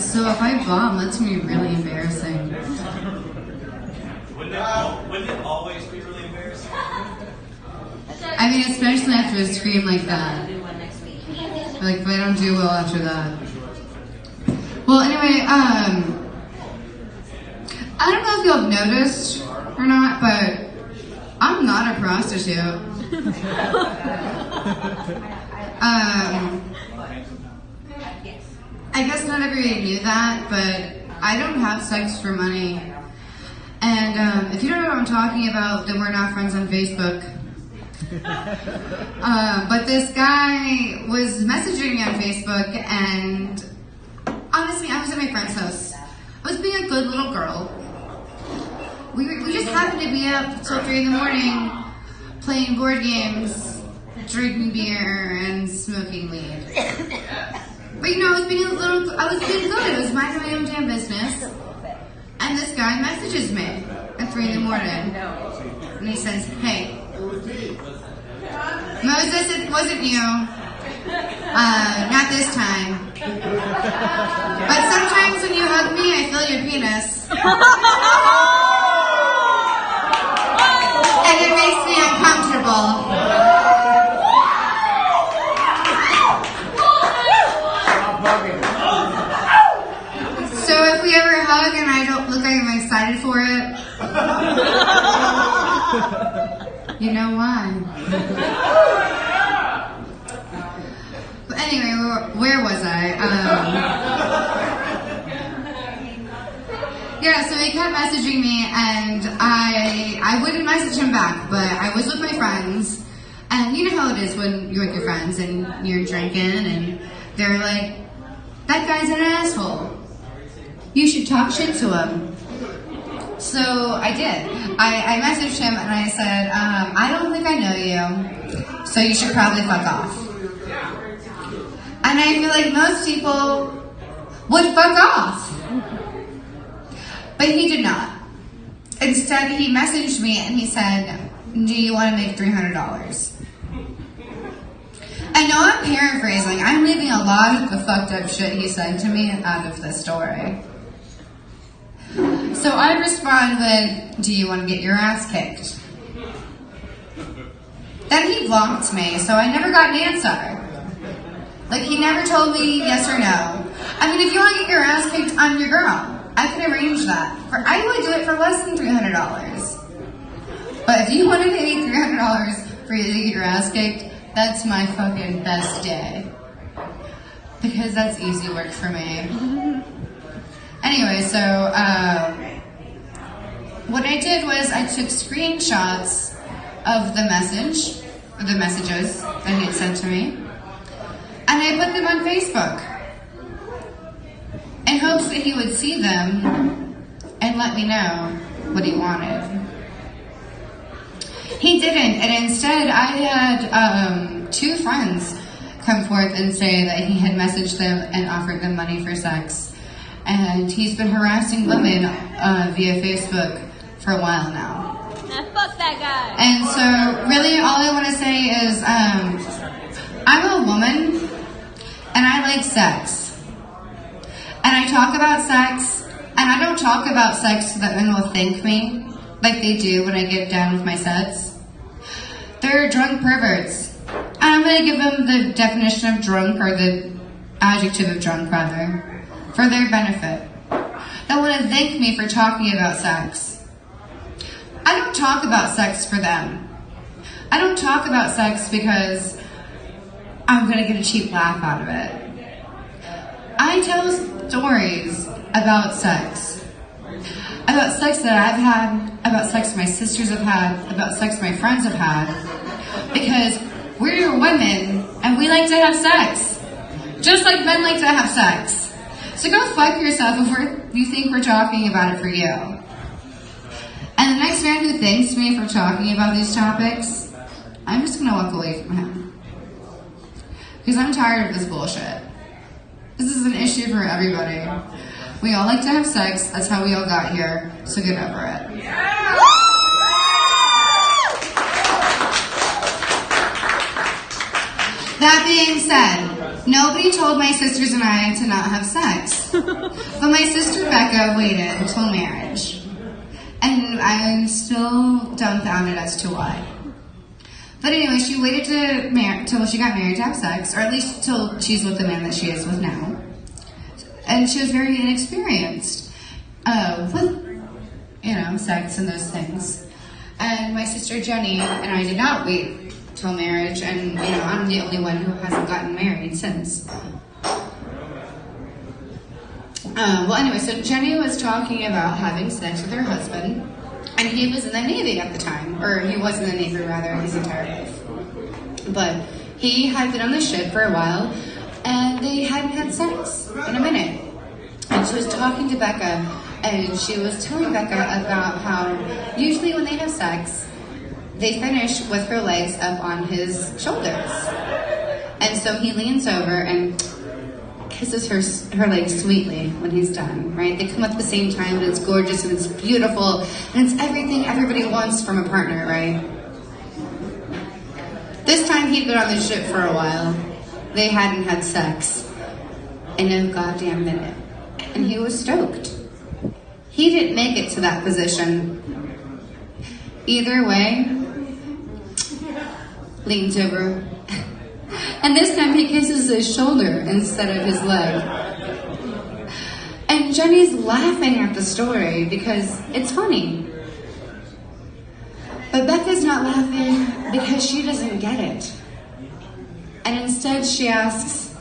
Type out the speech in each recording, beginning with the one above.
So if I bomb, that's going to be really embarrassing. Wouldn't it always be really embarrassing? I mean, especially after a scream like that. Like, if I don't do well after that. Well, anyway, I don't know if y'all have noticed or not, but I'm not a prostitute. I guess not everybody knew that, but I don't have sex for money. And if you don't know what I'm talking about, then we're not friends on Facebook. But this guy was messaging me on Facebook, and honestly, I was at my friend's house. I was being a good little girl. We just happened to be up till 3 in the morning, playing board games, drinking beer, and smoking weed. But you know, I was being good. It was minding my own damn business. And this guy messages me at 3 in the morning, and he says, "Hey, Moses, it wasn't you. Not this time. But sometimes when you hug me, I feel your penis. And it makes me uncomfortable." So if we ever hug and I don't look like I'm excited for it, you know why. But anyway, where was I? Yeah, so he kept messaging me, and I wouldn't message him back, but I was with my friends, and you know how it is when you're with your friends and you're drinking, and they're like, "That guy's an asshole. You should talk shit to him." So I did. I messaged him and I said, "I don't think I know you, so you should probably fuck off." And I feel like most people would fuck off. But he did not. Instead, he messaged me and he said, "Do you want to make $300? I know I'm paraphrasing. I'm leaving a lot of the fucked up shit he said to me out of the story. So I respond with, "Do you want to get your ass kicked?" Then he blocked me, so I never got an answer. Like, he never told me yes or no. I mean, if you want to get your ass kicked, I'm your girl. I can arrange that. I would do it for less than $300. But if you want to pay me $300 for you to get your ass kicked, that's my fucking best day. Because that's easy work for me. Anyway, so what I did was I took screenshots of the messages that he had sent to me, and I put them on Facebook in hopes that he would see them and let me know what he wanted. He didn't, and instead I had 2 friends come forth and say that he had messaged them and offered them money for sex. And he's been harassing women via Facebook for a while now. Fuck that guy. And so, really, all I want to say is, I'm a woman, and I like sex. And I talk about sex, and I don't talk about sex so that men will thank me, like they do when I get down with my sets. They're drunk perverts. And I'm going to give them the definition of drunk, or the adjective of drunk, rather, for their benefit. They want to thank me for talking about sex. I don't talk about sex for them. I don't talk about sex because I'm going to get a cheap laugh out of it. I tell stories about sex. About sex that I've had, about sex my sisters have had, about sex my friends have had. Because we're women and we like to have sex. Just like men like to have sex. So go fuck yourself if you think we're talking about it for you. And the next man who thanks me for talking about these topics, I'm just going to walk away from him. Because I'm tired of this bullshit. This is an issue for everybody. We all like to have sex. That's how we all got here. So get over it. Yeah! That being said, Nobody told my sisters and I to not have sex. But my sister Becca waited until marriage. And I'm still dumbfounded as to why. But anyway, she waited till she got married to have sex, or at least till she's with the man that she is with now. And she was very inexperienced with, sex and those things. And my sister Jenny and I did not wait till marriage, and I'm the only one who hasn't gotten married since. So Jenny was talking about having sex with her husband, and he was in the Navy at the time, or he was in the Navy rather his entire life. But he had been on the ship for a while, and they hadn't had sex in a minute. And she was talking to Becca, and she was telling Becca about how usually when they have sex, they finish with her legs up on his shoulders. And so he leans over and kisses her legs sweetly when he's done, right? They come at the same time, and it's gorgeous, and it's beautiful, and it's everything everybody wants from a partner, right? This time he'd been on the ship for a while. They hadn't had sex in a goddamn minute. And he was stoked. He didn't make it to that position. Either way, leans over. And this time he kisses his shoulder instead of his leg. And Jenny's laughing at the story because it's funny. But Becca's not laughing because she doesn't get it. And instead she asks,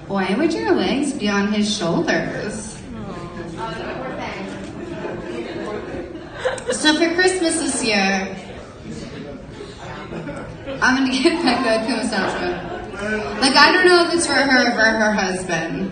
why would your legs be on his shoulders? So for Christmas this year, I'm gonna get Becca a massage. Like, I don't know if it's for her or for her husband.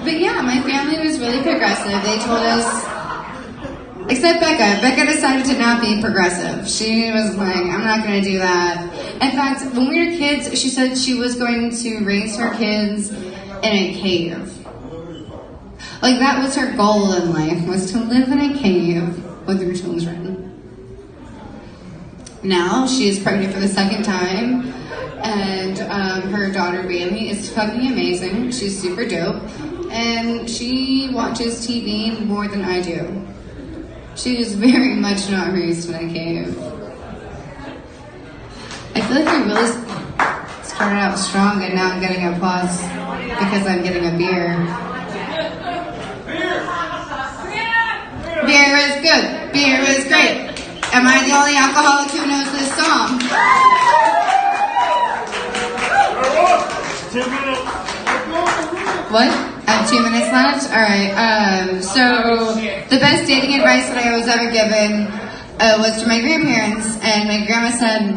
But yeah, my family was really progressive. They told us, except Becca. Becca decided to not be progressive. She was like, I'm not gonna do that. In fact, when we were kids, she said she was going to raise her kids in a cave. Like, that was her goal in life, was to live in a cave with her children. Now, she is pregnant for the second time, and her daughter, Bailey, is fucking amazing. She's super dope, and she watches TV more than I do. She is very much not raised in a cave. I feel like I really started out strong, and now I'm getting applause because I'm getting a beer. Beer is good. Beer is great. Am I the only alcoholic who knows this song? 2 minutes. What? I have 2 minutes left? Alright, so the best dating advice that I was ever given was to my grandparents, and my grandma said,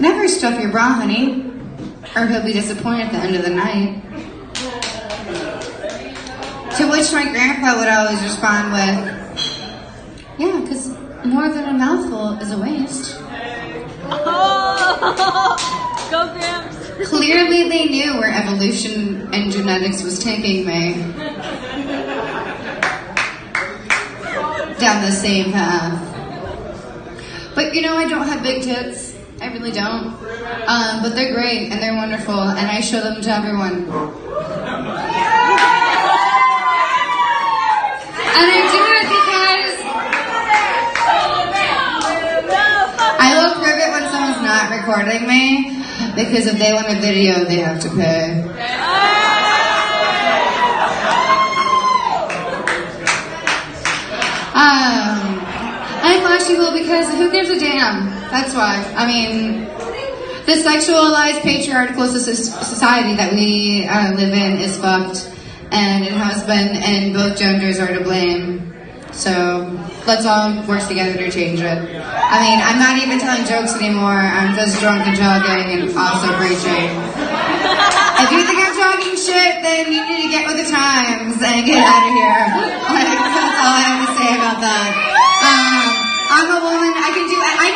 never stuff your bra, honey, or he'll be disappointed at the end of the night. To which my grandpa would always respond with, yeah, because more than a mouthful is a waste. Oh, go Gramps. Clearly they knew where evolution and genetics was taking me. Down the same path. But I don't have big tits. I really don't. But they're great and they're wonderful, and I show them to everyone. And I do it because I will prove it when someone's not recording me, because if they want a video, they have to pay. I'm fashionable because who gives a damn? That's why. I mean, the sexualized patriarchal society that we live in is fucked. And it has been, and both genders are to blame. So let's all work together to change it. I mean, I'm not even telling jokes anymore. I'm just drunk and jogging and also preaching. If you think I'm talking shit, then you need to get with the times and get out of here. That's all I have to say about that. I'm a woman. I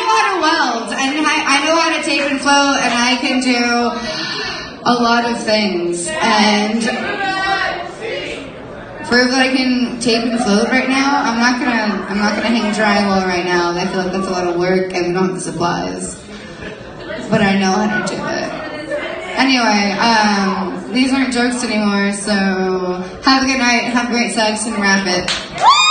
know how to weld, and I know how to tape and float, and I can do a lot of things. And prove that I can tape and float right now. I'm not gonna hang drywall right now. I feel like that's a lot of work, and we don't have the supplies. but I know how to do it. Anyway, these aren't jokes anymore, so have a good night, have great sex, and wrap it.